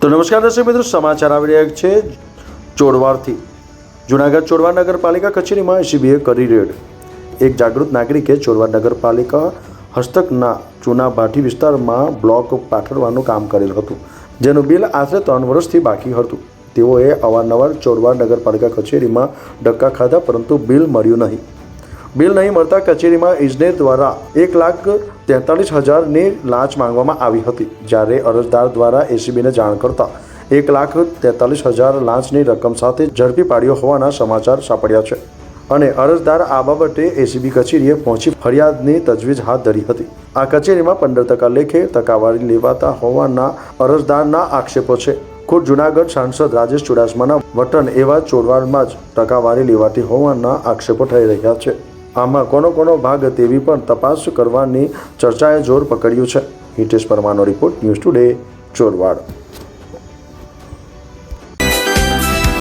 તો નમસ્કાર દર્શક મિત્રો, સમાચાર આવી રહ્યા છે ચોરવાડથી। જૂનાગઢ ચોરવાડ નગરપાલિકા કચેરીમાં એસીબીએ કરી રેડ। એક જાગૃત નાગરિકે ચોરવાડ નગરપાલિકા હસ્તકના જૂના ભાટી વિસ્તારમાં બ્લોક પાથરવાનું કામ કરેલ હતું, જેનું બિલ આશરે 3 વર્ષથી બાકી હતું। તેઓએ અવારનવાર ચોરવાડ નગરપાલિકા કચેરીમાં ધક્કા ખાધા, પરંતુ બિલ મળ્યું નહીં। બિલ નહીં મળતા કચેરીમાં ઇજનેર દ્વારા 1,43,000ની લાંચ માંગવામાં આવી હતી, જ્યારે અરજદાર દ્વારા એસીબીને જાણ કરતા 1,43,000 લાંચની રકમ સાથે ઝડપી પાડ્યો હોવાના સમાચાર સાંપડ્યા છે અને અરજદાર આ બાબતે એસીબી કચેરીએ પહોંચી ફરિયાદની તજવીજ હાથ ધરી હતી। આ કચેરીમાં 15% લેખે ટકાવારી લેવાતા હોવાના અરજદારના આક્ષેપો છે। ખુદ જૂનાગઢ સાંસદ રાજેશ ચુડાસમાના વતન એવા ચોરવાડમાં જ ટકાવારી લેવાતી હોવાના આક્ષેપો થઈ રહ્યા છે। આમાં કોનો ભાગ તેવી પણ તપાસ કરવાની ચર્ચાએ જોર પકડ્યું છે। હિતેશ પરમારનો રિપોર્ટ, ન્યૂઝ ટુડે, ચોરવાડ।